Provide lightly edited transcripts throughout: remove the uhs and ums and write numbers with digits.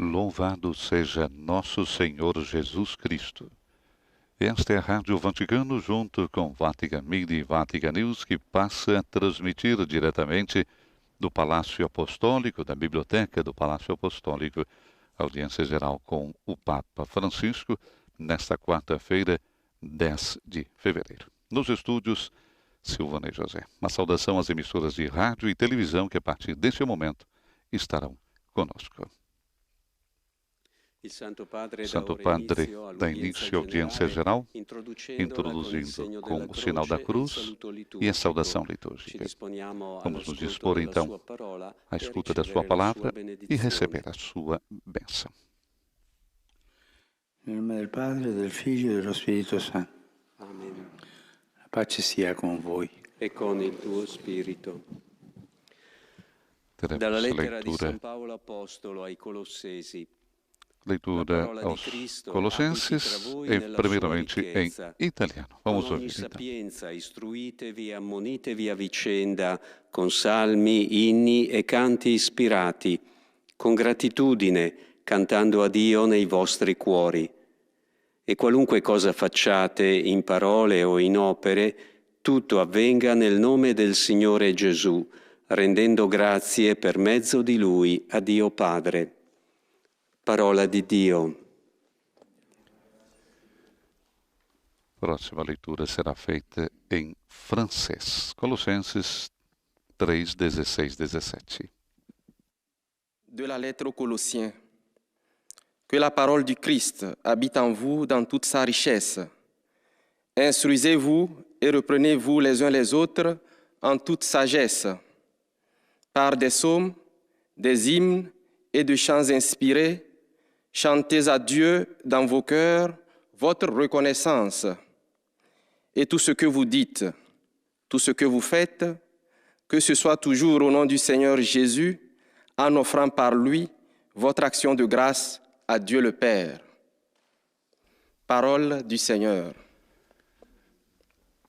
Louvado seja nosso Senhor Jesus Cristo. Esta é a Rádio Vaticano, junto com Vatican Media e Vatican News, que passa a transmitir diretamente do Palácio Apostólico, da Biblioteca do Palácio Apostólico, audiência geral com o Papa Francisco, nesta quarta-feira, 10 de fevereiro. Nos estúdios, Silvana e José. Uma saudação às emissoras de rádio e televisão que, a partir deste momento, estarão conosco. O Santo Padre dá início à audiência geral, introduzindo com o sinal da cruz e a saudação litúrgica. Vamos nos dispor, então, à escuta da sua palavra e receber a sua bênção. Em nome do Padre, do Filho e do Espírito Santo. Amém. A pace sia con voi. E con il tuo spirito. Teremos Dalla lettera di leitura San Paolo Apostolo ai Colossesi. Leitura aos Colossenses, primeiramente em italiano. Vamos Con ogni ouvir, então. sapienza istruitevi e ammonitevi a vicenda con salmi, inni e canti ispirati, con gratitudine, cantando a Dio nei vostri cuori. E qualunque cosa facciate in parole o in opere, tutto avvenga nel nome del Signore Gesù, rendendo grazie per mezzo di Lui a Dio Padre. Parola di Dio. Próxima leitura será feita em francês. Colossenses 3, 16, 17. De la lettre aux Colossiens. Que la parole du Christ habite en vous dans toute sa richesse. Instruisez-vous et reprenez-vous les uns les autres en toute sagesse, par des psaumes, des hymnes et des chants inspirés. Chantez à Dieu dans vos cœurs votre reconnaissance. Et tout ce que vous dites, tout ce que vous faites, que ce soit toujours au nom du Seigneur Jésus, en offrant par lui votre action de grâce à Dieu le Père. Parole du Seigneur.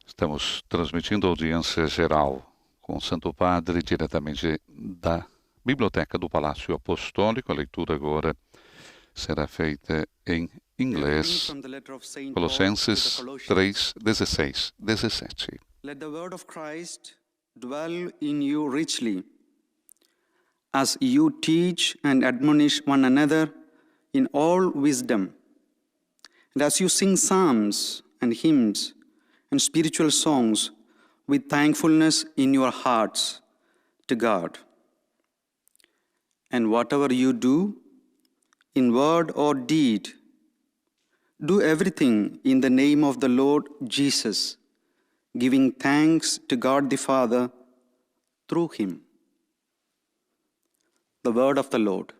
Estamos transmitindo audiência geral com o Santo Padre diretamente da Biblioteca do Palácio Apostólico. A leitura agora será feita em inglês. Colossenses 3, 16, 17. Let the word of Christ dwell in you richly, as you teach and admonish one another in all wisdom, and as you sing psalms and hymns and spiritual songs with thankfulness in your hearts to God. And whatever you do, in word or deed, do everything in the name of the Lord Jesus, giving thanks to God the Father through him. The word of the Lord.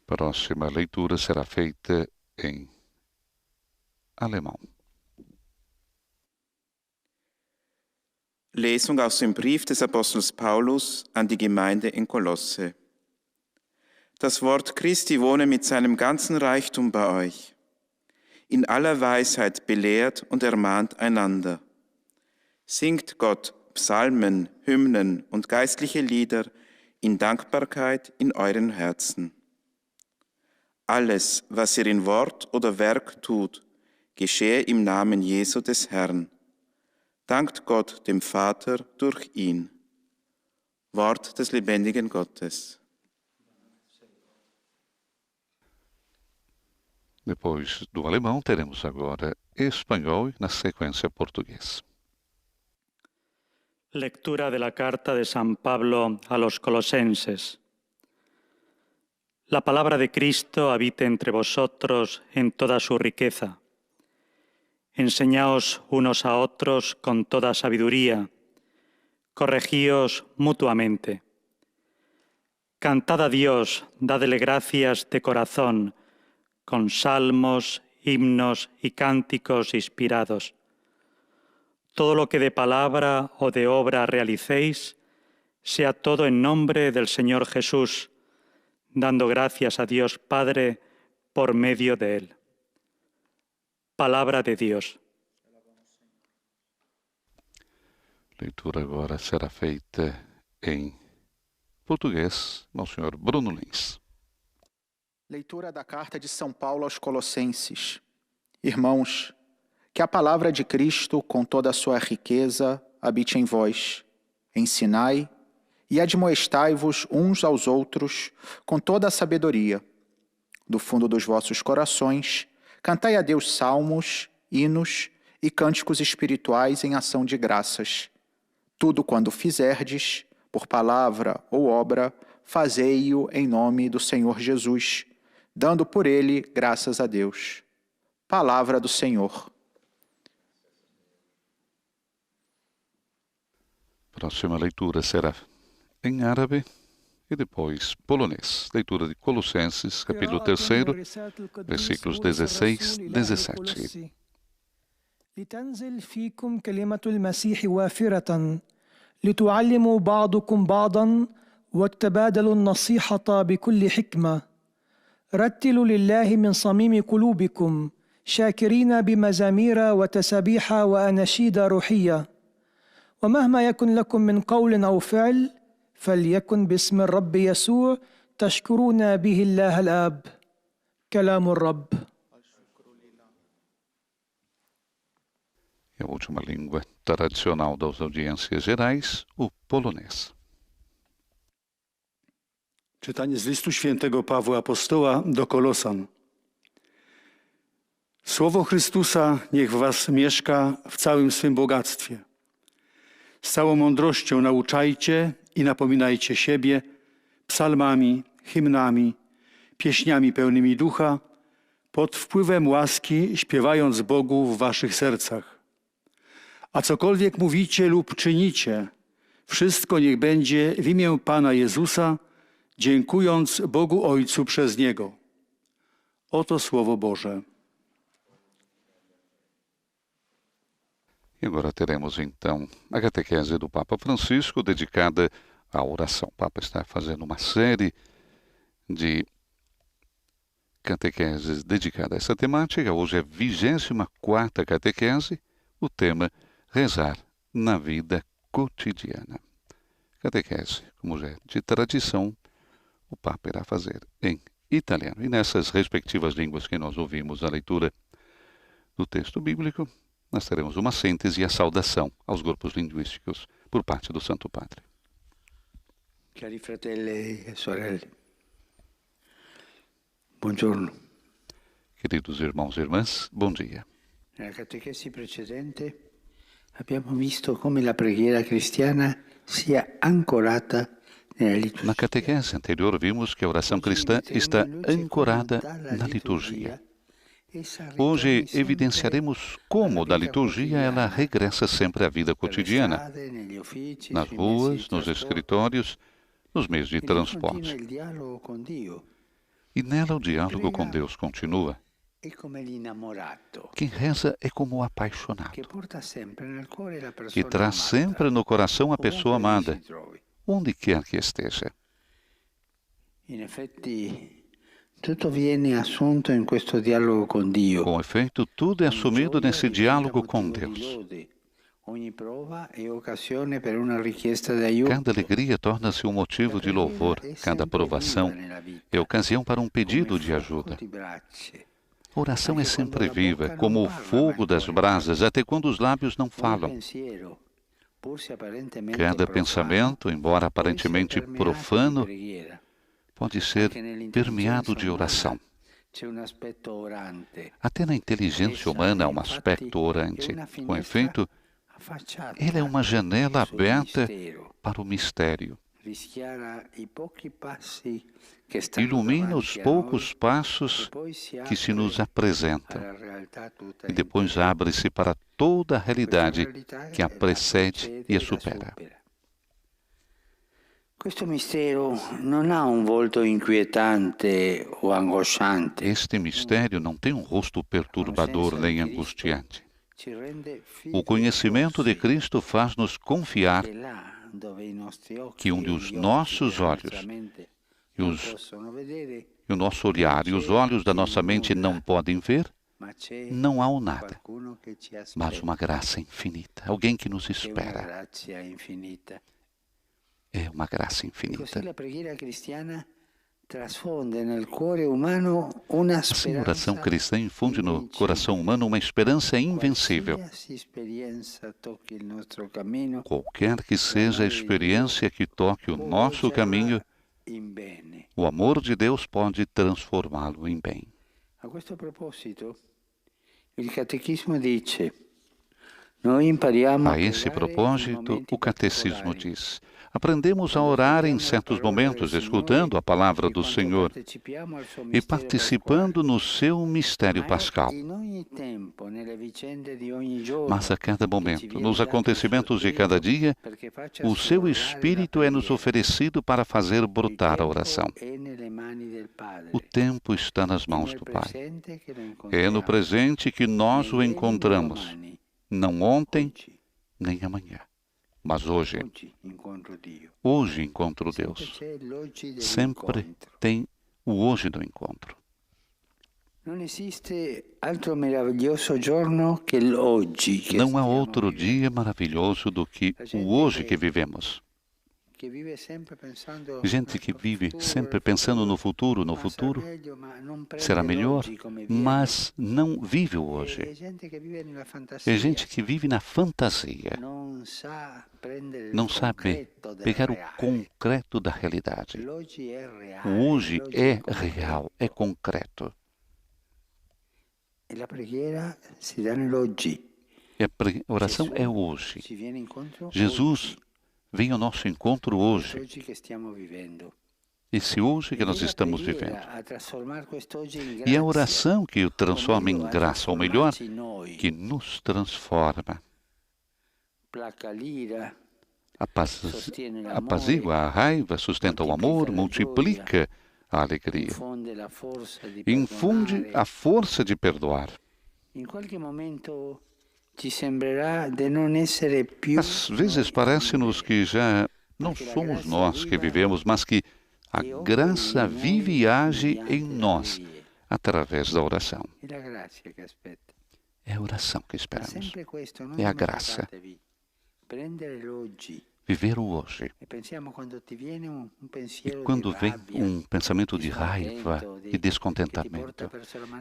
Próxima leitura será feita em alemão. Lesung aus dem Brief des Apostels Paulus an die Gemeinde in Kolosse. Das Wort Christi wohne mit seinem ganzen Reichtum bei euch. In aller Weisheit belehrt und ermahnt einander. Singt Gott Psalmen, Hymnen und geistliche Lieder in Dankbarkeit in euren Herzen. Alles, was ihr in Wort oder Werk tut, geschehe im Namen Jesu des Herrn. Dankt Gott dem Vater durch ihn. Wort des lebendigen Gottes. Depois do alemão, teremos agora espanhol e, na sequência, português. Lectura de la carta de San Pablo a los Colosenses. La palabra de Cristo habite entre vosotros en toda su riqueza. Enseñaos unos a otros con toda sabiduría. Corregíos mutuamente. Cantad a Dios, dadle gracias de corazón, con salmos, himnos y cánticos inspirados. Todo lo que de palabra o de obra realicéis, sea todo en nombre del Señor Jesús, dando gracias a Dios Padre por medio de Él. Palavra de Deus. Leitura agora será feita em português, Monsenhor Bruno Lins. Leitura da Carta de São Paulo aos Colossenses. Irmãos, que a palavra de Cristo, com toda a sua riqueza, habite em vós. Ensinai e admoestai-vos uns aos outros com toda a sabedoria. Do fundo dos vossos corações, cantai a Deus salmos, hinos e cânticos espirituais em ação de graças. Tudo quando fizerdes, por palavra ou obra, fazei-o em nome do Senhor Jesus, dando por ele graças a Deus. Palavra do Senhor. Próxima leitura será em árabe e depois polonês. Leitura de Colossenses, capítulo 3, versículos 16 e 17. لتنزل فيكم كلمة المسيح وافرة لتعلموا بعضكم بعضا وتبادلوا النصيحة بكل حكمة رتلوا لله من صميم قلوبكم شاكرين بمزامير وتسابيح وأناشيد روحية ومهما يكن لكم من قول أو فعل فليكن باسم الرب يسوع تشكرون به الله الآب. كلام الرب. E a última língua tradicional das audiências gerais, o polonês. Czytanie z listu świętego Pawła Apostoła do Kolosan. Słowo Chrystusa niech w was mieszka w całym swym bogactwie. Z całą mądrością nauczajcie i napominajcie siebie psalmami, hymnami, pieśniami pełnymi ducha, pod wpływem łaski śpiewając Bogu w waszych sercach. A cokolwiek mówicie lub czynicie, wszystko niech będzie w imię Pana Jezusa, dziękując Bogu Ojcu przez Niego. Oto Słowo Boże. E agora teremos então a catequese do Papa Francisco dedicada à oração. O Papa está fazendo uma série de catequeses dedicada a essa temática. Hoje é a 24ª catequese, o tema rezar na vida cotidiana. Catequese, como já é de tradição, o Papa irá fazer em italiano. E nessas respectivas línguas que nós ouvimos a leitura do texto bíblico, nós teremos uma síntese e a saudação aos grupos linguísticos por parte do Santo Padre. Cari fratelli e sorelle, buongiorno. Queridos irmãos e irmãs, bom dia. Nella catechesi precedente abbiamo visto come la preghiera cristiana sia ancorata nella liturgia. Na catequese anterior vimos que a oração cristã está ancorada na liturgia. Hoje evidenciaremos como da liturgia ela regressa sempre à vida cotidiana, nas ruas, nos escritórios, nos meios de transporte. E nela o diálogo com Deus continua. Quem reza é como o apaixonado, que traz sempre no coração a pessoa amada, onde quer que esteja. Tutto viene assunto in questo dialogo con Dio. Com efeito, tudo é assumido nesse diálogo com Deus. Cada alegria torna-se um motivo de louvor, cada provação é ocasião para um pedido de ajuda. A oração é sempre viva, como o fogo das brasas, até quando os lábios não falam. Cada pensamento, embora aparentemente profano, pode ser permeado de oração. Até na inteligência humana há um aspecto orante. Com efeito, ele é uma janela aberta para o mistério. Ilumina os poucos passos que se nos apresentam e depois abre-se para toda a realidade que a precede e a supera. Questo mistero non ha un volto inquietante o angosciante. Este mistério não tem um rosto perturbador nem angustiante. O conhecimento de Cristo faz-nos confiar que onde os nossos olhos e o nosso olhar e os olhos da nossa mente não podem ver, não há um nada, mas uma graça infinita, alguém que nos espera. é uma graça infinita. Assim, a oração cristã infunde no coração humano uma esperança invencível. Qualquer que seja a experiência que toque o nosso caminho, o amor de Deus pode transformá-lo em bem. A questo proposito, il Catechismo dice: A esse propósito, o Catecismo diz: aprendemos a orar em certos momentos, escutando a palavra do Senhor e participando no seu mistério pascal. Mas a cada momento, nos acontecimentos de cada dia, o seu Espírito é nos oferecido para fazer brotar a oração. O tempo está nas mãos do Pai. É no presente que nós o encontramos. Não ontem, nem amanhã, mas hoje. Hoje encontro Deus. Sempre tem o hoje do encontro. Não há outro dia maravilhoso do que o hoje que vivemos. Gente que vive sempre pensando no futuro será melhor, mas não vive o hoje. É gente que vive na fantasia, não sabe pegar o concreto da realidade. O hoje é real, é concreto. E a oração é hoje. Jesus vem ao nosso encontro hoje. Esse hoje que nós estamos vivendo. E a oração que o transforma em graça, ou melhor, que nos transforma. Apazigua a raiva, sustenta o amor, multiplica a alegria. Infunde a força de perdoar. Às vezes parece-nos que já não somos nós que vivemos, mas que a graça vive e age em nós através da oração. É a oração que esperamos. É a graça. Viver o hoje. E quando vem um pensamento de raiva e descontentamento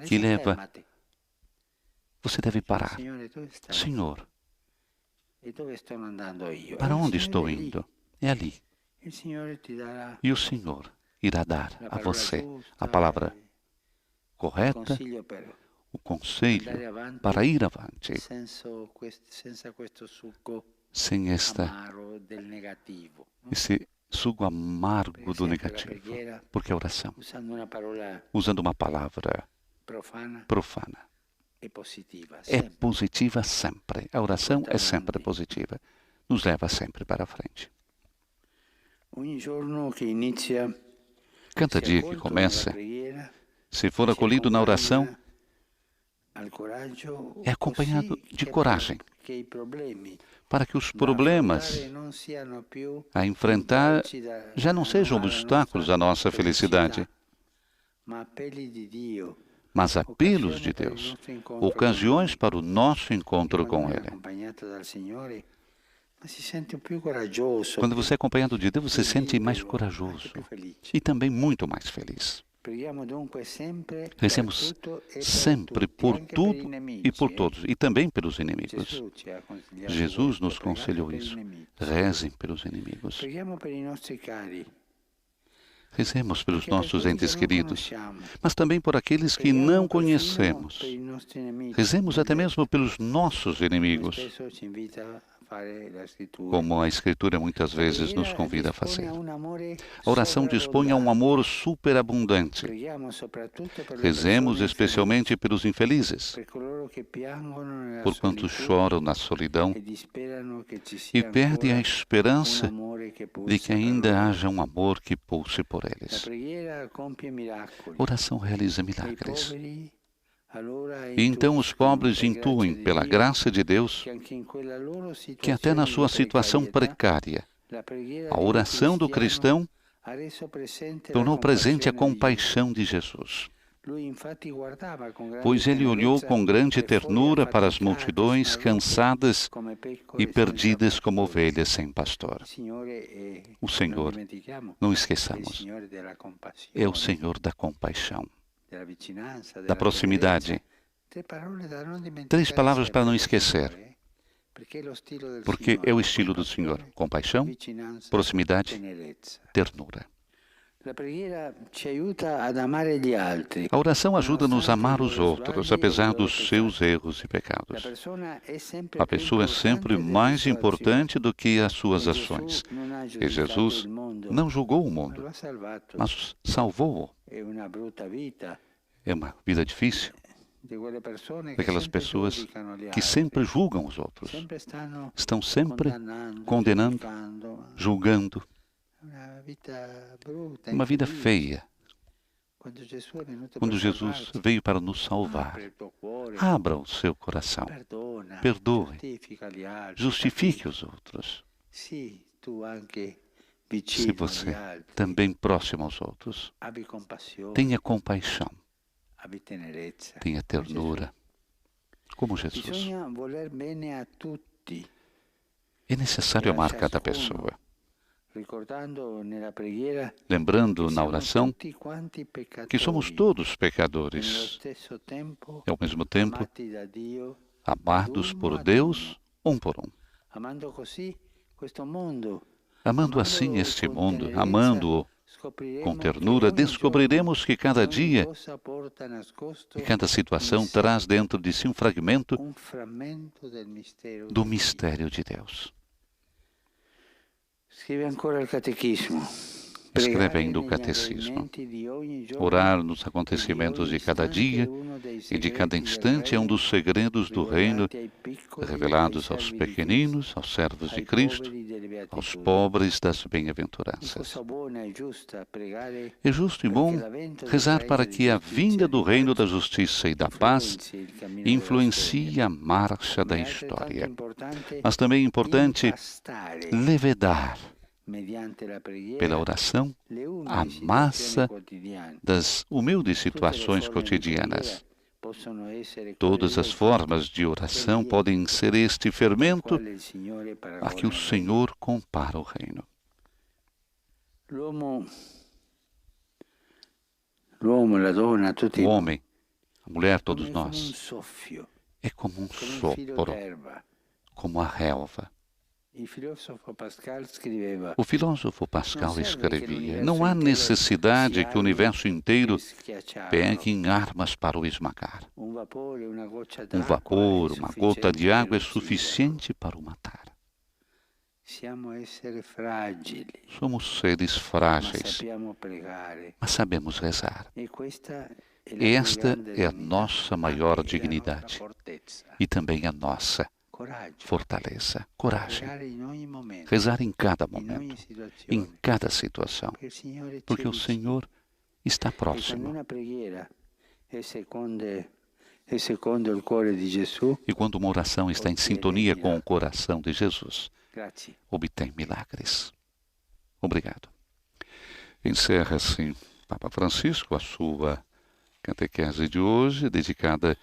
que leva, você deve parar. Senhor, para onde estou indo? É ali. E o Senhor irá dar a você a palavra correta, o conselho para ir avante, sem esse sugo amargo do negativo. Porque a oração, usando uma palavra profana, é positiva sempre. A oração é sempre positiva. Nos leva sempre para a frente. Cada dia que começa, se for acolhido na oração, é acompanhado de coragem, para que os problemas a enfrentar já não sejam obstáculos à nossa felicidade, mas apelos de Deus, ocasiões para o nosso encontro com Ele. Quando você é acompanhado de Deus, você se sente mais corajoso e também muito mais feliz. Rezemos sempre por tudo e por todos, e também pelos inimigos. Jesus nos aconselhou isso. Rezem pelos inimigos. Rezemos pelos nossos entes queridos, mas também por aqueles que não conhecemos. Rezemos até mesmo pelos nossos inimigos, como a Escritura muitas vezes nos convida a fazer. A oração dispõe a um amor superabundante. Rezemos especialmente pelos infelizes, por quantos choram na solidão e perdem a esperança de que ainda haja um amor que pulse por eles. A oração realiza milagres. E então os pobres intuem, pela graça de Deus, que até na sua situação precária, a oração do cristão tornou presente a compaixão de Jesus. pois ele olhou com grande ternura para as multidões cansadas e perdidas como ovelhas sem pastor. O Senhor, não esqueçamos, é o Senhor da compaixão, da proximidade. 3 palavras para não esquecer, porque é o estilo do Senhor: compaixão, proximidade, ternura. A oração ajuda-nos a amar os outros, apesar dos seus erros e pecados. A pessoa é sempre mais importante do que as suas ações. E Jesus não julgou o mundo, mas salvou-o. É uma vida difícil daquelas pessoas que sempre julgam os outros. Estão sempre condenando, julgando. Uma vida feia. Quando Jesus veio para nos salvar, abra o seu coração, perdoe, justifique os outros. Se você também próximo aos outros, tenha compaixão, tenha ternura, como Jesus. É necessário amar cada pessoa. Lembrando na oração que somos todos pecadores e, ao mesmo tempo, amados por Deus, um por um. Amando assim este mundo, amando-o com ternura, descobriremos que cada dia e cada situação traz dentro de si um fragmento do mistério de Deus. Escreve ainda o Catecismo. Orar nos acontecimentos de cada dia e de cada instante é um dos segredos do reino revelados aos pequeninos, aos servos de Cristo, aos pobres das bem-aventuranças. É justo e bom rezar para que a vinda do reino da justiça e da paz influencie a marcha da história. Mas também é importante levedar, pela oração, a massa das humildes situações cotidianas. Todas as formas de oração podem ser este fermento a que o Senhor compara o reino. O homem, a mulher, todos nós, é como um sopro, como a relva. O filósofo Pascal escrevia: não há necessidade que o universo inteiro pegue em armas para o esmagar. Um vapor, uma gota de água é suficiente para o matar. Somos seres frágeis, mas sabemos rezar. E esta é a nossa maior dignidade e também a nossa fortaleza, coragem. Rezar em cada momento, em cada situação, porque o Senhor está próximo. E quando uma oração está em sintonia com o coração de Jesus, obtém milagres. Obrigado. Encerra assim Papa Francisco a sua catequese de hoje, dedicada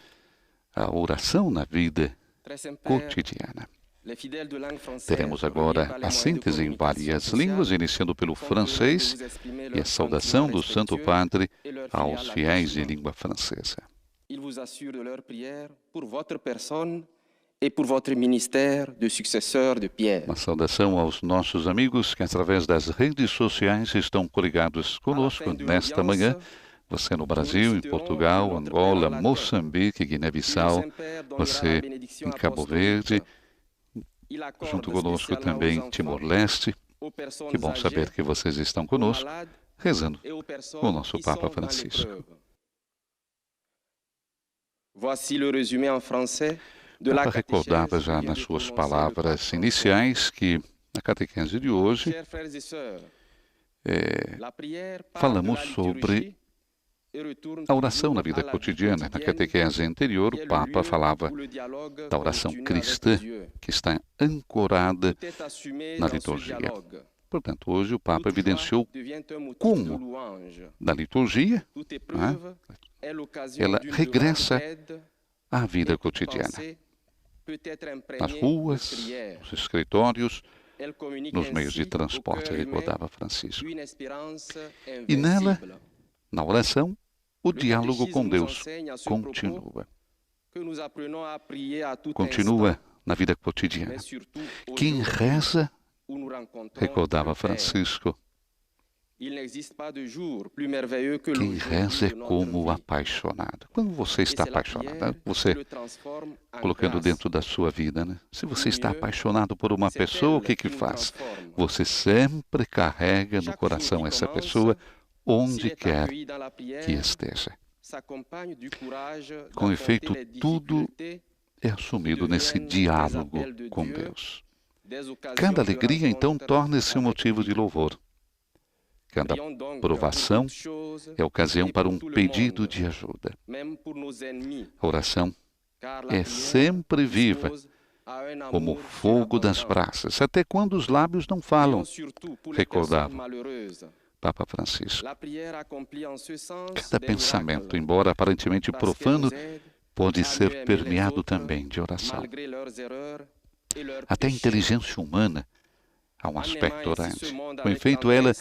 à oração na vida cotidiana. Teremos agora a síntese em várias línguas, iniciando pelo francês e a saudação do Santo Padre aos fiéis de língua francesa. Il vous assure de leur prière pour votre personne et pour votre ministère de successeur de Pierre. Uma saudação aos nossos amigos que, através das redes sociais, estão coligados conosco nesta manhã. Você no Brasil, em Portugal, Angola, Moçambique, Guiné-Bissau, você em Cabo Verde, junto conosco também Timor-Leste. Que bom saber que vocês estão conosco, rezando com o nosso Papa Francisco. O Papa recordava já nas suas palavras iniciais que na catequese de hoje falamos sobre a oração na vida cotidiana. Na catequese anterior, o Papa falava da oração cristã, que está ancorada na liturgia. Portanto, hoje o Papa evidenciou como, na liturgia, ela regressa à vida cotidiana. Nas ruas, nos escritórios, nos meios de transporte, recordava Francisco. E nela, na oração, o diálogo com Deus continua. Continua na vida cotidiana. Quem reza, recordava Francisco, quem reza é como apaixonado. Quando você está apaixonado, você colocando dentro da sua vida, né? Se você está apaixonado por uma pessoa, o que faz? Você sempre carrega no coração essa pessoa, onde quer que esteja. Com efeito, tudo é assumido nesse diálogo com Deus. Cada alegria, então, torna-se um motivo de louvor. Cada provação é ocasião para um pedido de ajuda. A oração é sempre viva, como o fogo das brasas, até quando os lábios não falam, recordava Papa Francisco. Cada pensamento, embora aparentemente profano, pode ser permeado também de oração. Até a inteligência humana há um aspecto orante. Com efeito, ela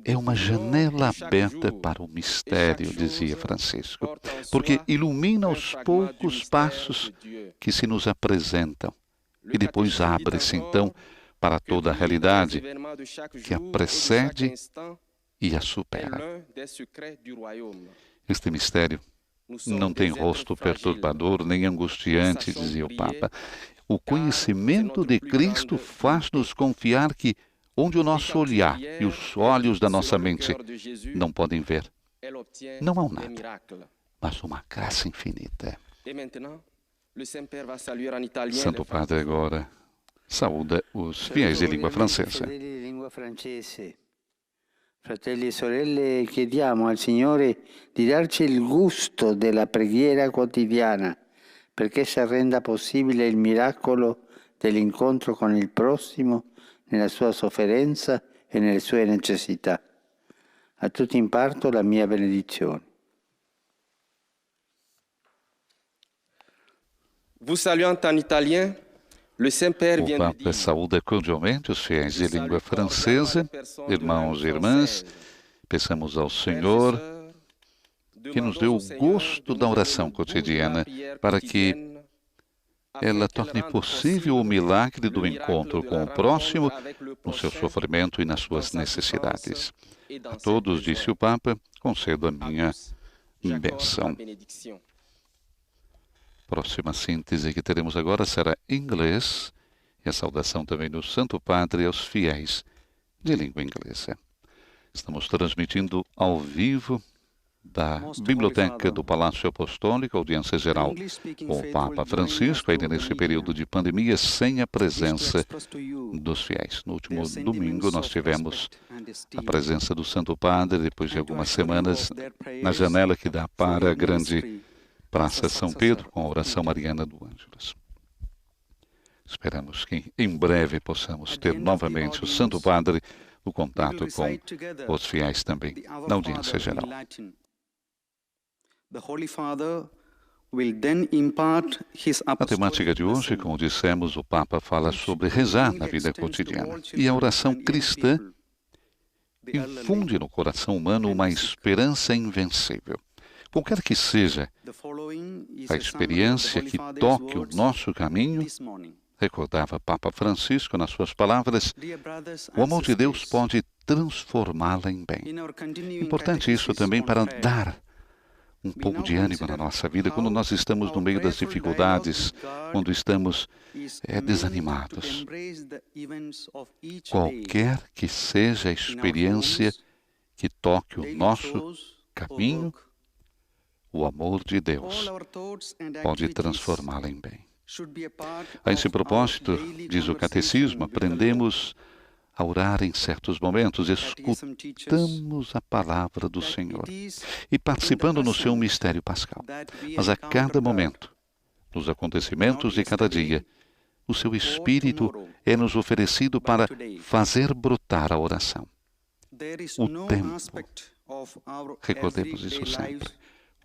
é uma janela aberta para o mistério, dizia Francisco, porque ilumina aos poucos passos que se nos apresentam e depois abre-se, então, para toda a realidade que a precede e a supera. Este mistério não tem rosto perturbador nem angustiante, dizia o Papa. O conhecimento de Cristo faz-nos confiar que onde o nosso olhar e os olhos da nossa mente não podem ver, não há nada, mas uma graça infinita. Santo Padre agora saúda os fiéis de língua francesa. Fratelli e sorelle, chiediamo al Signore di darci il gusto della preghiera quotidiana, perché essa renda possibile il miracolo dell'incontro con il prossimo nella sua sofferenza e nelle sue necessità. A tutti imparto la mia benedizione. Vous saluant en italien, le Saint-Père vient O de Papa dire: saúda cordialmente os fiéis de língua francesa, irmãos e irmãs. Peçamos ao Senhor que nos dê o gosto da oração cotidiana para que ela torne possível o milagre do encontro com o próximo no seu sofrimento e nas suas necessidades. A todos, disse o Papa, concedo a minha bênção. Próxima síntese que teremos agora será em inglês e a saudação também do Santo Padre aos fiéis de língua inglesa. Estamos transmitindo ao vivo da Biblioteca do Palácio Apostólico, audiência geral com o Papa Francisco, ainda nesse período de pandemia, sem a presença dos fiéis. No último domingo nós tivemos a presença do Santo Padre, depois de algumas semanas, na janela que dá para a grande Praça São Pedro, com a oração mariana do Ângelus. Esperamos que em breve possamos ter novamente o Santo Padre no contato com os fiéis também, na audiência geral. A temática de hoje, como dissemos, o Papa fala sobre rezar na vida cotidiana. E a oração cristã infunde no coração humano uma esperança invencível. Qualquer que seja a experiência que toque o nosso caminho, recordava Papa Francisco nas suas palavras, o amor de Deus pode transformá-la em bem. Importante isso também para dar um pouco de ânimo na nossa vida quando nós estamos no meio das dificuldades, quando estamos desanimados. Qualquer que seja a experiência que toque o nosso caminho, o amor de Deus pode transformá-la em bem. A esse propósito, diz o Catecismo, aprendemos a orar em certos momentos, escutamos a palavra do Senhor e participando no seu mistério pascal. Mas a cada momento, nos acontecimentos de cada dia, o seu Espírito é nos oferecido para fazer brotar a oração. O tempo, recordemos isso sempre,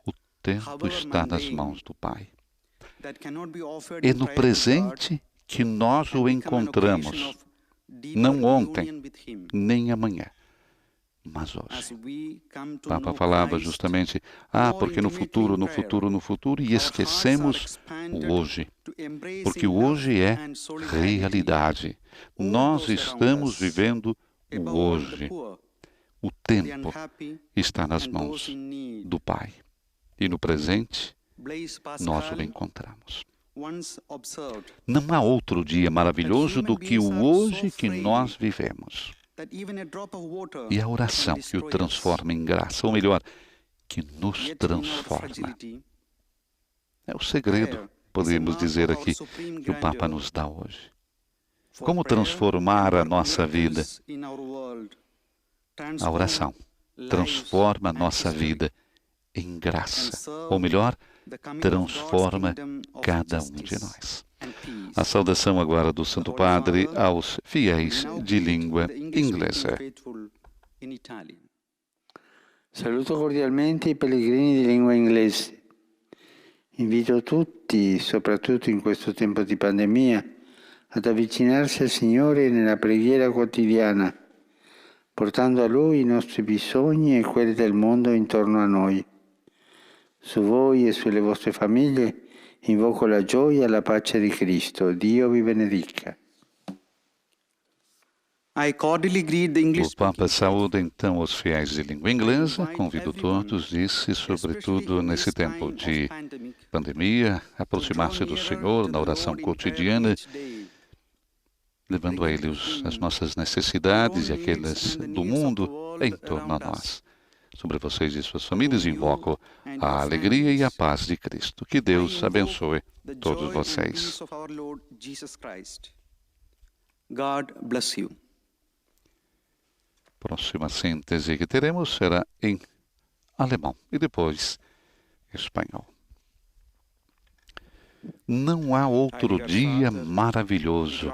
o tempo está nas mãos do Pai. É no presente que nós o encontramos, não ontem, nem amanhã, mas hoje. O Papa falava justamente, porque no futuro, e esquecemos o hoje. Porque o hoje é realidade. Nós estamos vivendo o hoje. O tempo está nas mãos do Pai. E no presente, nós o encontramos. Não há outro dia maravilhoso do que o hoje que nós vivemos. E a oração que o transforma em graça, ou melhor, que nos transforma. É o segredo, podemos dizer aqui, que o Papa nos dá hoje. Como transformar a nossa vida? A oração transforma a nossa vida em graça, ou melhor, transforma cada um de nós. A saudação agora do Santo Padre aos fiéis de língua inglesa. Saluto cordialmente i pellegrini di lingua inglese. Invito tutti, soprattutto in questo tempo di pandemia, ad avvicinarsi al Signore nella preghiera quotidiana, portando a Lui i nostri bisogni e quelli del mondo intorno a noi. Su voi e sulle vostre famiglie invoco la gioia e la pace di Cristo. Dio vi benedica. O Papa saúda então os fiéis de língua inglesa, convido todos, disse, sobretudo nesse tempo de pandemia, aproximar-se do Senhor na oração cotidiana, levando a Ele as nossas necessidades e aquelas do mundo em torno a nós. Sobre vocês e suas famílias invoco a alegria e a paz de Cristo. Que Deus abençoe todos vocês. God bless you. Próxima síntese que teremos será em alemão e depois espanhol. Não há outro dia maravilhoso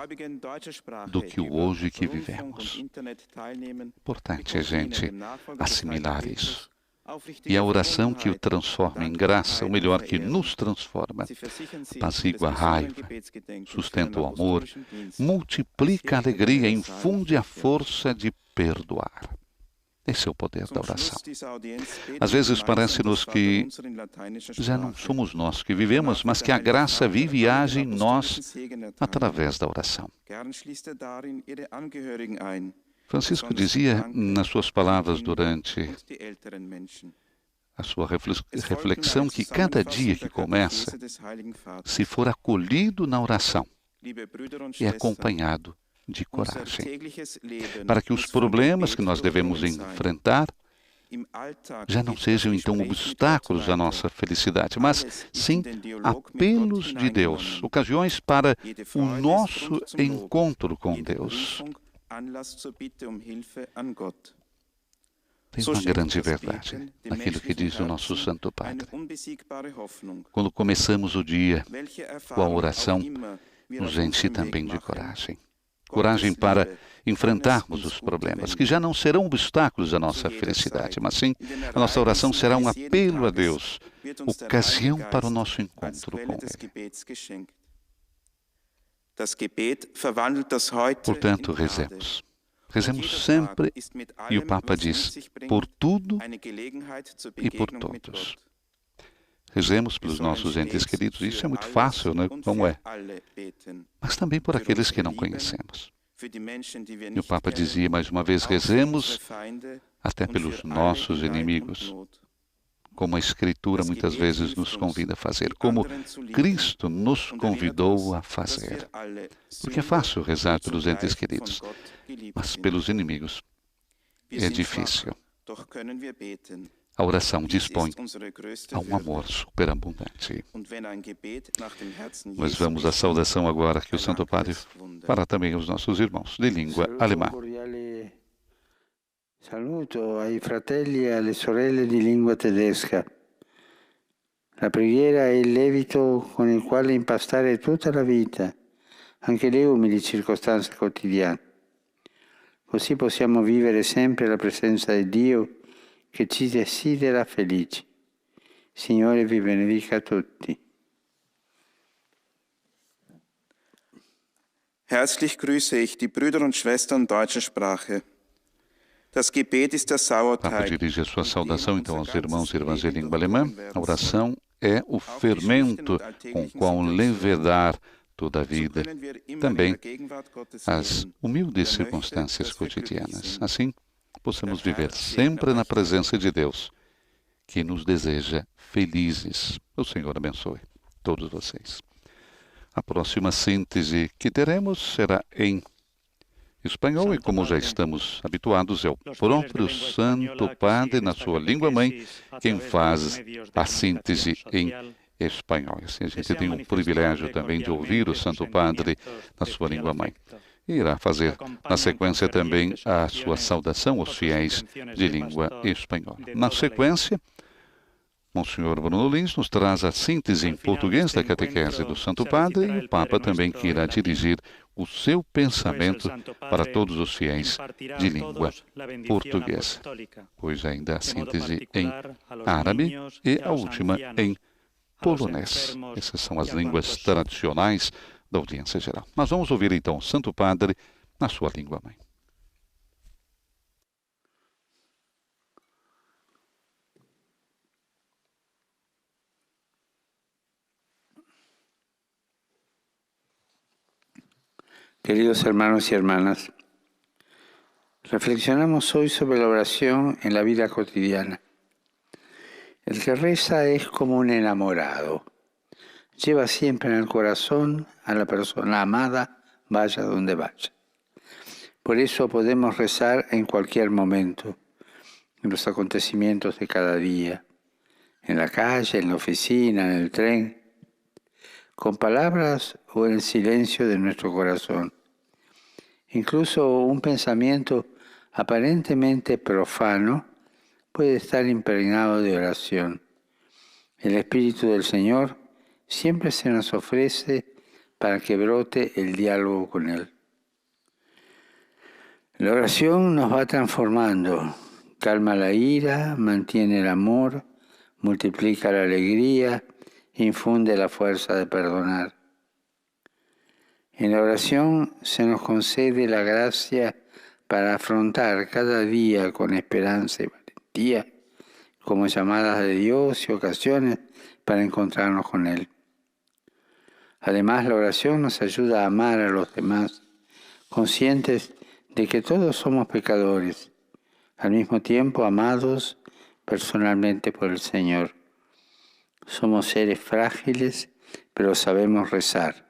do que o hoje que vivemos. Importante a gente assimilar isso. E a oração que o transforma em graça, ou melhor, que nos transforma, apazigua a raiva, sustenta o amor, multiplica a alegria, infunde a força de perdoar. Esse é o poder da oração. Às vezes parece-nos que já não somos nós que vivemos, mas que a graça vive e age em nós através da oração. Francisco dizia nas suas palavras durante a sua reflexão que cada dia que começa, se for acolhido na oração, é acompanhado de coragem, para que os problemas que nós devemos enfrentar já não sejam então obstáculos à nossa felicidade, mas sim apelos de Deus, ocasiões para o nosso encontro com Deus. Tem uma grande verdade naquilo que diz o nosso Santo Padre. Quando começamos o dia com a oração, nos enche também de coragem. Coragem para enfrentarmos os problemas, que já não serão obstáculos à nossa felicidade, mas sim a nossa oração será um apelo a Deus, ocasião para o nosso encontro com Ele. Portanto, rezemos. Rezemos sempre, e o Papa diz, por tudo e por todos. Rezemos pelos nossos entes queridos. Isso é muito fácil, né? Como é? Mas também por aqueles que não conhecemos. E o Papa dizia mais uma vez, rezemos até pelos nossos inimigos, como a Escritura muitas vezes nos convida a fazer, como Cristo nos convidou a fazer. Porque é fácil rezar pelos entes queridos, mas pelos inimigos é difícil. A oração dispõe a um amor superabundante. Mas vamos à saudação agora que o Santo Padre fará também aos nossos irmãos de língua alemã. Saluto ai fratelli e alle sorelle di lingua tedesca. La preghiera è il lievito con il quale impastare tutta la vita, anche le umili circostanze quotidiane. Così possiamo vivere sempre la presenza di Dio che ci desidera felici. Signore vi benedica tutti. Herzlich grüße ich die Brüder und Schwestern deutscher Sprache. Das Gebet ist der Papa Sauerteig. dirige a sua saudação então aos irmãos e irmãs de língua alemã. A oração é o fermento com qual levedar toda a vida, também as humildes circunstâncias cotidianas. Assim, possamos viver sempre na presença de Deus, que nos deseja felizes. O Senhor abençoe todos vocês. A próxima síntese que teremos será em espanhol e, como já estamos habituados, é o próprio Santo Padre, na sua língua-mãe, quem faz a síntese em espanhol. Assim, a gente tem o privilégio também de ouvir o Santo Padre na sua língua-mãe. E irá fazer, na sequência, também a sua saudação aos fiéis de língua espanhola. Na sequência, Monsenhor Bruno Lins nos traz a síntese em português da catequese do Santo Padre e o Papa também que irá dirigir o seu pensamento para todos os fiéis de língua portuguesa. Pois ainda a síntese em árabe e a última em polonês. Essas são as línguas tradicionais da audiência geral. Mas vamos ouvir então o Santo Padre na sua língua-mãe. Queridos hermanos y hermanas, reflexionamos hoy sobre la oración en la vida cotidiana. El que reza es como un enamorado. Lleva siempre en el corazón a la persona amada, vaya donde vaya. Por eso podemos rezar en cualquier momento, en los acontecimientos de cada día, en la calle, en la oficina, en el tren, con palabras o en el silencio de nuestro corazón. Incluso un pensamiento aparentemente profano puede estar impregnado de oración. El Espíritu del Señor siempre se nos ofrece para que brote el diálogo con Él. La oración nos va transformando, calma la ira, mantiene el amor, multiplica la alegría, infunde la fuerza de perdonar. En la oración se nos concede la gracia para afrontar cada día con esperanza y valentía, como llamadas de Dios y ocasiones para encontrarnos con Él. Además, la oración nos ayuda a amar a los demás, conscientes de que todos somos pecadores, al mismo tiempo amados personalmente por el Señor. Somos seres frágiles, pero sabemos rezar.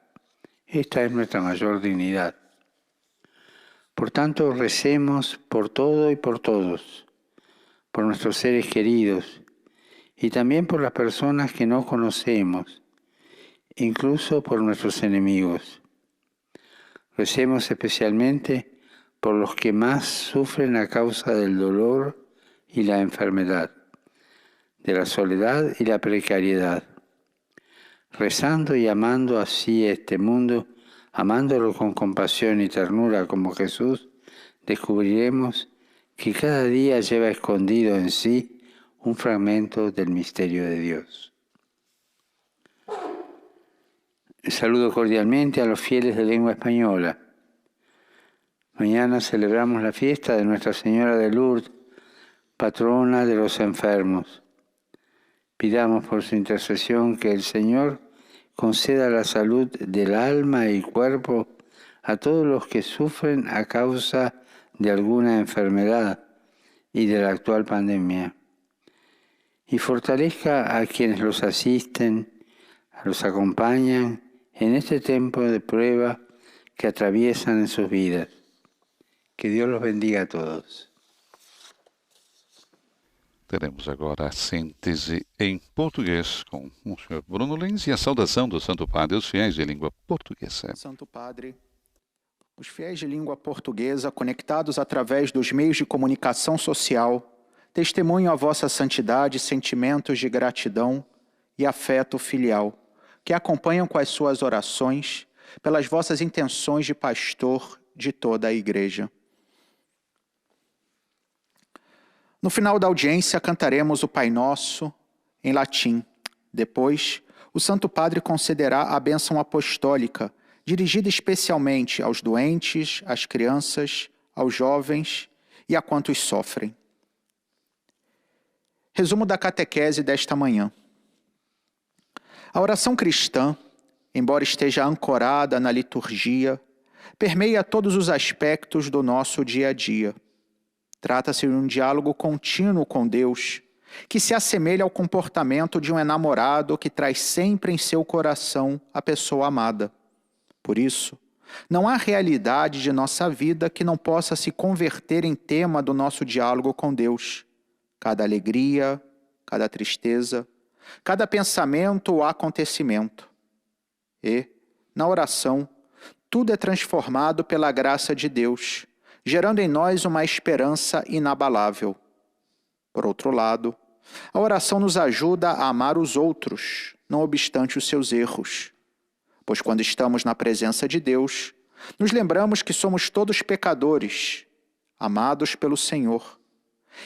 Esta es nuestra mayor dignidad. Por tanto, recemos por todo y por todos, por nuestros seres queridos y también por las personas que no conocemos, incluso por nuestros enemigos. Recemos especialmente por los que más sufren a causa del dolor y la enfermedad, de la soledad y la precariedad. Rezando y amando así este mundo, amándolo con compasión y ternura como Jesús, descubriremos que cada día lleva escondido en sí un fragmento del misterio de Dios. Saludo cordialmente a los fieles de lengua española. Mañana celebramos la fiesta de Nuestra Señora de Lourdes, patrona de los enfermos. Pidamos por su intercesión que el Señor conceda la salud del alma y cuerpo a todos los que sufren a causa de alguna enfermedad y de la actual pandemia. Y fortalezca a quienes los asisten, los acompañan en este tiempo de prueba que atraviesan en sus vidas. Que Dios los bendiga a todos. Teremos agora a síntese em português com o Sr. Bruno Lins e a saudação do Santo Padre aos fiéis de língua portuguesa. Santo Padre, os fiéis de língua portuguesa, conectados através dos meios de comunicação social, testemunham a vossa santidade, sentimentos de gratidão e afeto filial, que acompanham com as suas orações pelas vossas intenções de pastor de toda a Igreja. No final da audiência, cantaremos o Pai Nosso em latim. Depois, o Santo Padre concederá a bênção apostólica, dirigida especialmente aos doentes, às crianças, aos jovens e a quantos sofrem. Resumo da catequese desta manhã. A oração cristã, embora esteja ancorada na liturgia, permeia todos os aspectos do nosso dia a dia. Trata-se de um diálogo contínuo com Deus, que se assemelha ao comportamento de um enamorado que traz sempre em seu coração a pessoa amada. Por isso, não há realidade de nossa vida que não possa se converter em tema do nosso diálogo com Deus. Cada alegria, cada tristeza, cada pensamento ou acontecimento. E, na oração, tudo é transformado pela graça de Deus, gerando em nós uma esperança inabalável. Por outro lado, a oração nos ajuda a amar os outros, não obstante os seus erros. Pois quando estamos na presença de Deus, nos lembramos que somos todos pecadores, amados pelo Senhor,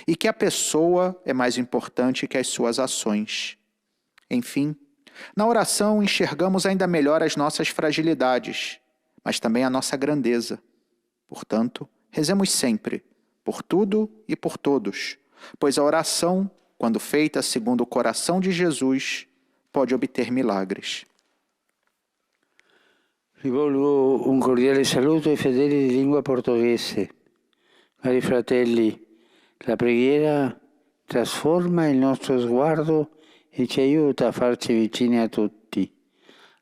e que a pessoa é mais importante que as suas ações. Enfim, na oração enxergamos ainda melhor as nossas fragilidades, mas também a nossa grandeza. Portanto, rezemos sempre, por tudo e por todos, pois a oração, quando feita segundo o coração de Jesus, pode obter milagres. Rivolgo un cordiale saluto ai fedeli di lingua portoghese. Cari fratelli, la preghiera trasforma il nostro sguardo e ci aiuta a farci vicini a tutti,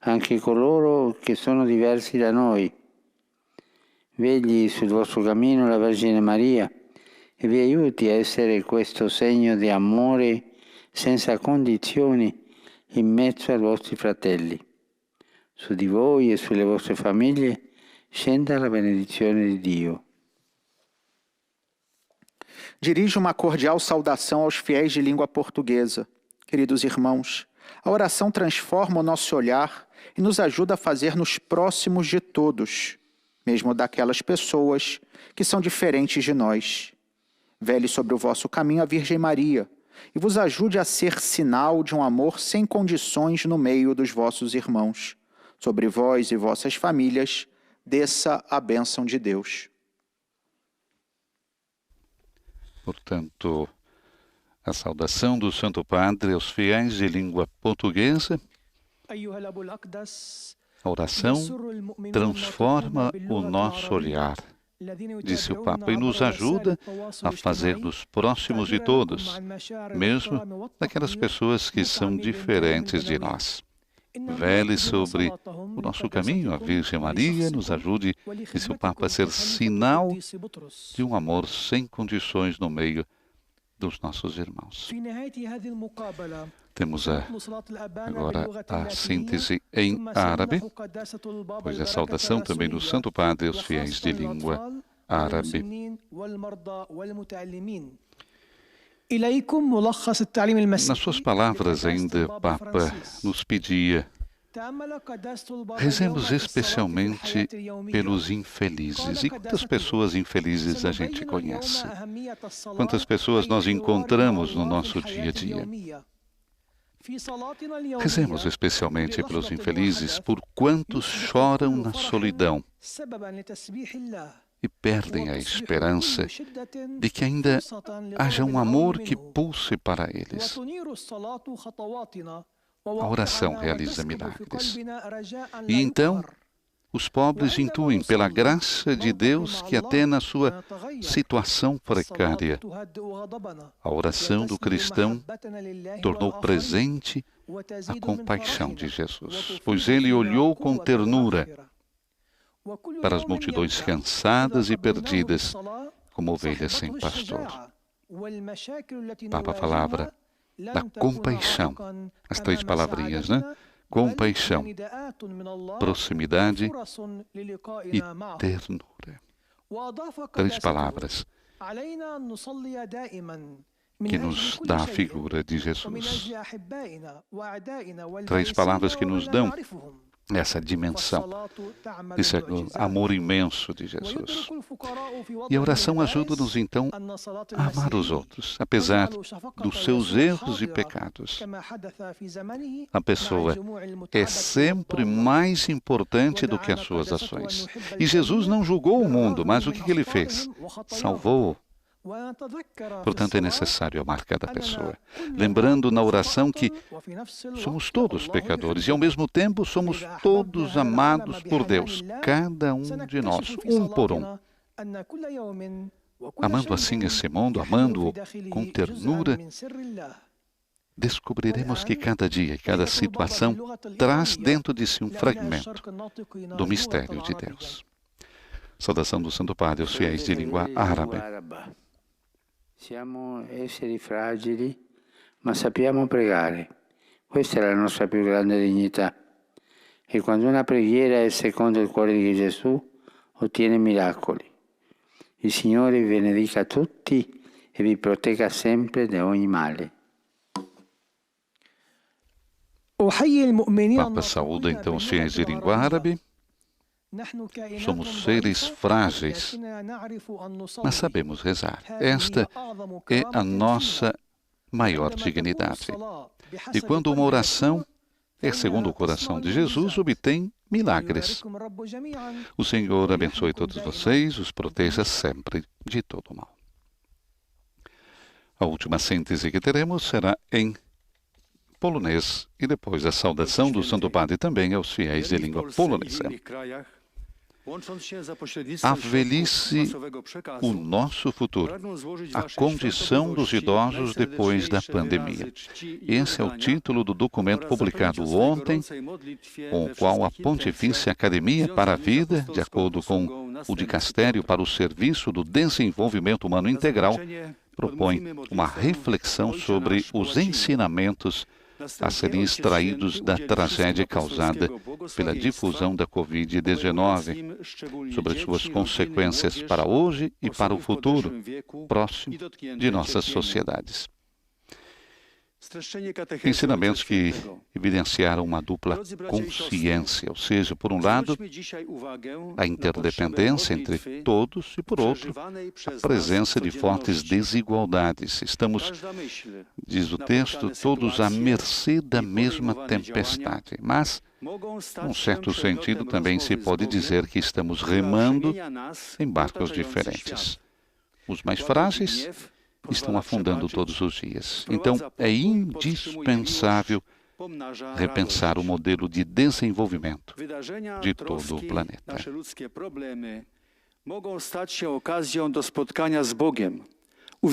anche coloro che sono diversi da noi. Vegli sul vostro cammino la Vergine Maria e vi aiuti a essere questo segno di amore senza condizioni in mezzo ai vostri fratelli. Su di voi e sulle vostre famiglie scenda la benedizione di Dio. Dirijo uma cordial saudação aos fiéis de língua portuguesa. Queridos irmãos, a oração transforma o nosso olhar e nos ajuda a fazer-nos próximos de todos, mesmo daquelas pessoas que são diferentes de nós. Vele sobre o vosso caminho a Virgem Maria e vos ajude a ser sinal de um amor sem condições no meio dos vossos irmãos. Sobre vós e vossas famílias, desça a bênção de Deus. Portanto, a saudação do Santo Padre aos fiéis de língua portuguesa. A oração transforma o nosso olhar, disse o Papa, e nos ajuda a fazer-nos próximos de todos, mesmo daquelas pessoas que são diferentes de nós. Vele sobre o nosso caminho a Virgem Maria, nos ajude, disse o Papa, a ser sinal de um amor sem condições no meio dos nossos irmãos. Temos agora a síntese em árabe, pois a saudação também do Santo Padre aos fiéis de língua árabe. Nas suas palavras ainda, o Papa nos pedia: rezemos especialmente pelos infelizes. E quantas pessoas infelizes a gente conhece? Quantas pessoas nós encontramos no nosso dia a dia? Rezemos especialmente pelos infelizes, por quantos choram na solidão e perdem a esperança de que ainda haja um amor que pulse para eles. A oração realiza milagres. E então, os pobres intuem, pela graça de Deus, que até na sua situação precária, a oração do cristão tornou presente a compaixão de Jesus, pois ele olhou com ternura para as multidões cansadas e perdidas, como ovelhas sem pastor. O Papa falava da compaixão, as três palavrinhas, né? Compaixão, proximidade e ternura. Três palavras que nos dá a figura de Jesus. Três palavras que nos dão essa dimensão, esse amor imenso de Jesus. E a oração ajuda-nos, então, a amar os outros, apesar dos seus erros e pecados. A pessoa é sempre mais importante do que as suas ações. E Jesus não julgou o mundo, mas o que ele fez? Salvou-o. Portanto, é necessário amar cada pessoa, lembrando na oração que somos todos pecadores e, ao mesmo tempo, somos todos amados por Deus, cada um de nós, um por um. Amando assim esse mundo, amando-o com ternura, descobriremos que cada dia e cada situação traz dentro de si um fragmento do mistério de Deus. Saudação do Santo Padre aos fiéis de língua árabe. Siamo esseri fragili, ma sappiamo pregare. Questa è la nostra più grande dignità. E quando una preghiera è secondo il cuore di Gesù, ottiene miracoli. Il Signore vi benedica tutti e vi protegga sempre da ogni male. Papa saúda então os fiéis de língua árabe. Somos seres frágeis, mas sabemos rezar. Esta é a nossa maior dignidade. E quando uma oração é segundo o coração de Jesus, obtém milagres. O Senhor abençoe todos vocês, os proteja sempre de todo mal. A última síntese que teremos será em polonês e depois a saudação do Santo Padre também aos fiéis de língua polonesa. A velhice, o nosso futuro, a condição dos idosos depois da pandemia. Esse é o título do documento publicado ontem, com o qual a Pontifícia Academia para a Vida, de acordo com o Dicastério para o Serviço do Desenvolvimento Humano Integral, propõe uma reflexão sobre os ensinamentos a serem extraídos da tragédia causada pela difusão da Covid-19, sobre suas consequências para hoje e para o futuro próximo de nossas sociedades. Ensinamentos que evidenciaram uma dupla consciência, ou seja, por um lado, a interdependência entre todos e, por outro, a presença de fortes desigualdades. Estamos, diz o texto, todos à mercê da mesma tempestade, mas, num certo sentido, também se pode dizer que estamos remando em barcos diferentes. Os mais frágeis estão afundando todos os dias. Então, é indispensável repensar o modelo de desenvolvimento de todo o planeta. O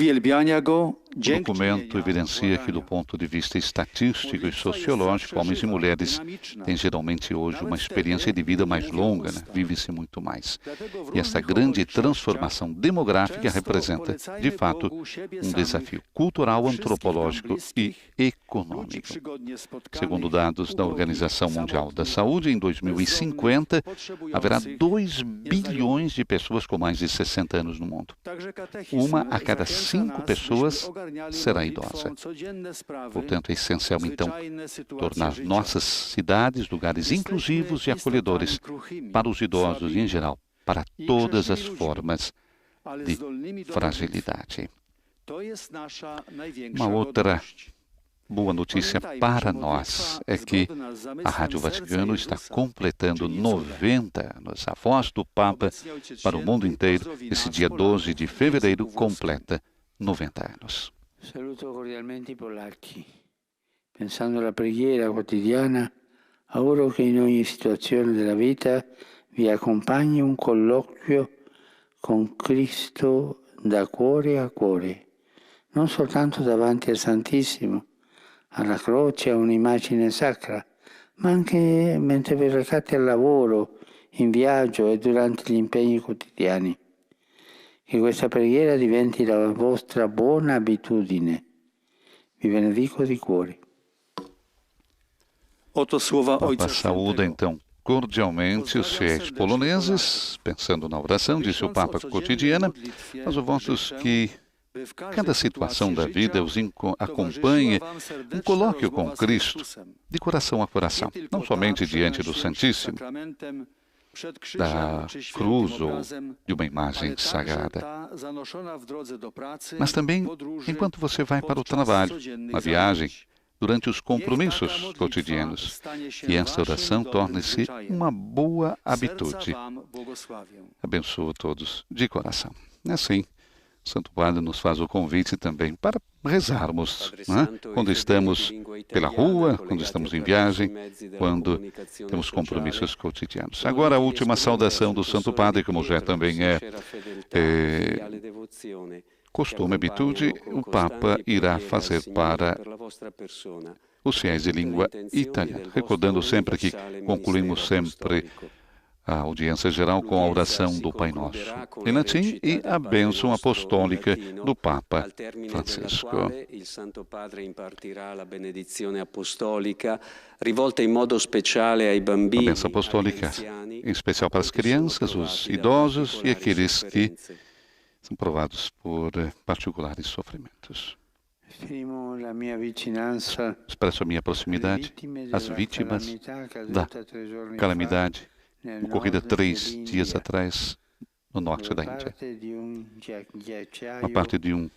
documento evidencia que, do ponto de vista estatístico e sociológico, homens e mulheres têm geralmente hoje uma experiência de vida mais longa, vive-se muito mais. E essa grande transformação demográfica representa, de fato, um desafio cultural, antropológico e econômico. Segundo dados da Organização Mundial da Saúde, em 2050, haverá 2 bilhões de pessoas com mais de 60 anos no mundo. Uma a cada 5 pessoas será idosa. Portanto, é essencial, então, tornar nossas cidades lugares inclusivos e acolhedores para os idosos e, em geral, para todas as formas de fragilidade. Uma outra boa notícia para nós é que a Rádio Vaticano está completando 90 anos. A voz do Papa para o mundo inteiro, esse dia 12 de fevereiro, completa 90 anos. Saluto cordialmente i polacchi. Pensando alla preghiera quotidiana, auguro che in ogni situazione della vita vi accompagni un colloquio con Cristo da cuore a cuore, non soltanto davanti al Santissimo, alla croce, a un'immagine sacra, ma anche mentre vi recate al lavoro, in viaggio e durante gli impegni quotidiani. Che questa preghiera diventi la vostra buona abitudine. Vi benedico di cuore. Papa saúda, então, cordialmente os fiéis poloneses, pensando na oração, disse o Papa cotidiana, mas os votos que cada situação da vida os acompanhe, um colóquio com Cristo, de coração a coração, não somente diante do Santíssimo, da cruz ou de uma imagem sagrada, mas também enquanto você vai para o trabalho, na viagem, durante os compromissos cotidianos, que esta oração torne-se uma boa habitude. Abençoo todos de coração. Assim, Santo Padre nos faz o convite também para rezarmos, né? Quando estamos pela rua, quando estamos em viagem, quando temos compromissos cotidianos. Agora, a última saudação do Santo Padre, como já também é costume, habitude, o Papa irá fazer para os fiéis de língua italiana, recordando sempre que concluímos sempre a audiência geral com a oração do Pai Nosso em latim e a bênção apostólica do Papa Francisco. Il Santo Padre impartirà la benedizione apostolica rivolta in modo speciale ai bambini, a bênção apostólica, em especial para as crianças, os idosos e aqueles que são provados por particulares sofrimentos. Expresso a minha proximidade às vítimas da calamidade ocorrida 3 dias atrás no norte da Índia. Uma parte de uma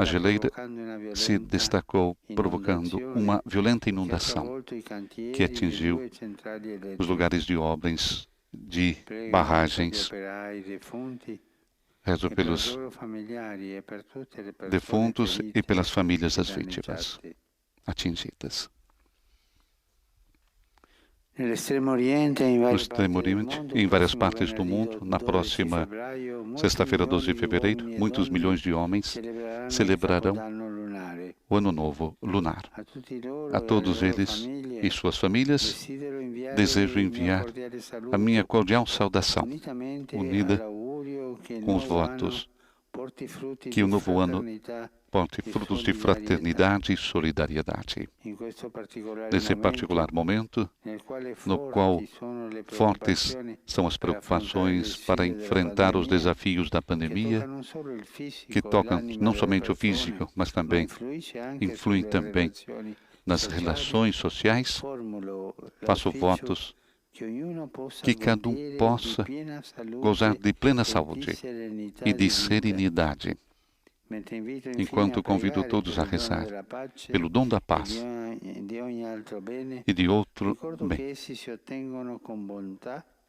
geleira se destacou, provocando uma violenta inundação que atingiu os lugares de obras, de barragens. Rezo pelos defuntos e pelas famílias das vítimas atingidas. No Extremo Oriente, em várias partes do mundo, na próxima sexta-feira, 12 de fevereiro, muitos milhões de homens celebrarão o Ano Novo Lunar. A todos eles e suas famílias, desejo enviar a minha cordial saudação, unida com os votos que o novo ano porte frutos de fraternidade e solidariedade. Nesse particular momento, no qual fortes são as preocupações para enfrentar os desafios da pandemia, que tocam não somente o físico, mas também influem também nas relações sociais, faço votos que cada um possa gozar de plena saúde e de serenidade, enquanto convido todos a rezar pelo dom da paz e de outro bem,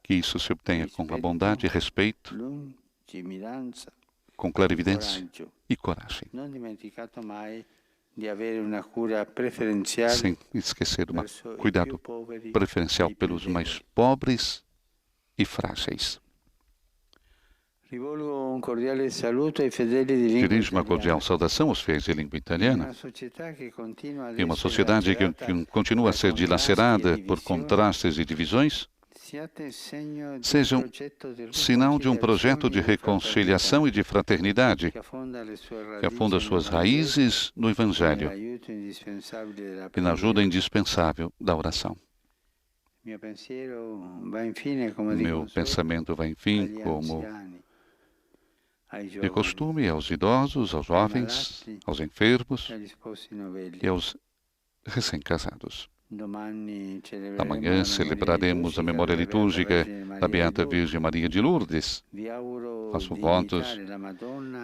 que isso se obtenha com a bondade e respeito, com clarividência e coragem, sem esquecer um cuidado preferencial pelos mais pobres e frágeis. Dirijo uma cordial saudação aos fiéis de língua italiana. Em uma sociedade que continua a ser dilacerada por contrastes e divisões, sejam sinal de um projeto de reconciliação e de fraternidade que afunda suas raízes no Evangelho e na ajuda indispensável da oração. Meu pensamento vai, enfim, como de costume, aos idosos, aos jovens, aos enfermos e aos recém-casados. Amanhã celebraremos a memória litúrgica da Beata Virgem Maria de Lourdes. Faço votos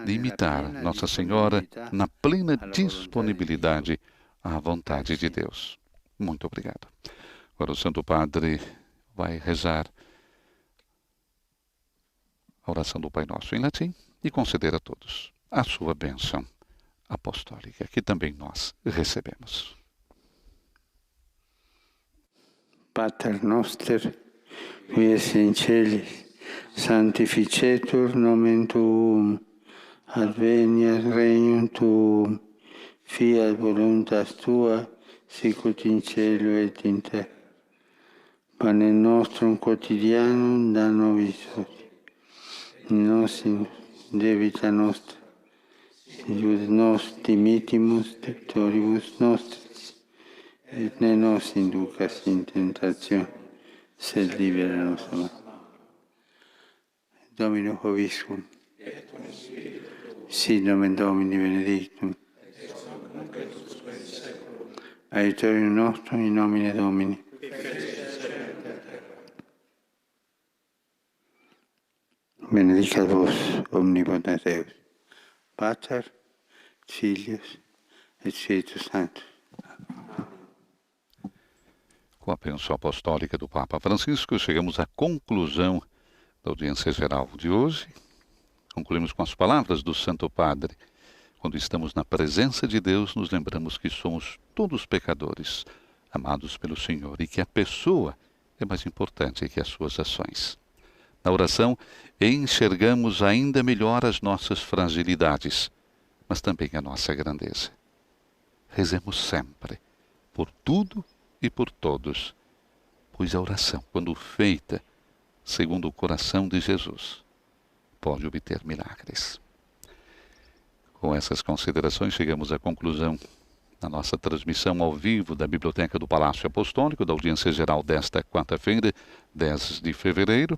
de imitar Nossa Senhora na plena disponibilidade à vontade de Deus. Muito obrigado. Agora o Santo Padre vai rezar a oração do Pai Nosso em latim e conceder a todos a sua bênção apostólica, que também nós recebemos. Pater noster, qui es in celis, sanctificetur nomen tuum, adveniat regnum tuum, fiat voluntas tua, sicut in cielo et in terra. Panem nostrum quotidianum da nobis hodie, nos debita nostra, et nos dimittimus debtoribus nostris, et ne nos inducas in tentazione, sed libera nos a male. Domino vobiscum. Sit nomen Domini benedictum. Aiutorium nostrum in nomine Domini. Benedicat vos omnipotens Deus, Pater, Filius et Spiritus Sanctus. Com a bênção apostólica do Papa Francisco, chegamos à conclusão da audiência geral de hoje. Concluímos com as palavras do Santo Padre. Quando estamos na presença de Deus, nos lembramos que somos todos pecadores, amados pelo Senhor, e que a pessoa é mais importante que as suas ações. Na oração, enxergamos ainda melhor as nossas fragilidades, mas também a nossa grandeza. Rezemos sempre, por tudo e por todos, pois a oração, quando feita segundo o coração de Jesus, pode obter milagres. Com essas considerações, chegamos à conclusão da nossa transmissão ao vivo da Biblioteca do Palácio Apostólico, da audiência geral desta quarta-feira, 10 de fevereiro,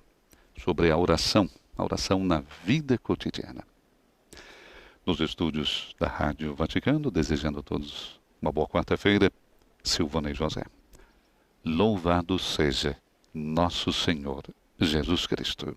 sobre a oração na vida cotidiana. Nos estúdios da Rádio Vaticano, desejando a todos uma boa quarta-feira, Silvana e José. Louvado seja nosso Senhor Jesus Cristo.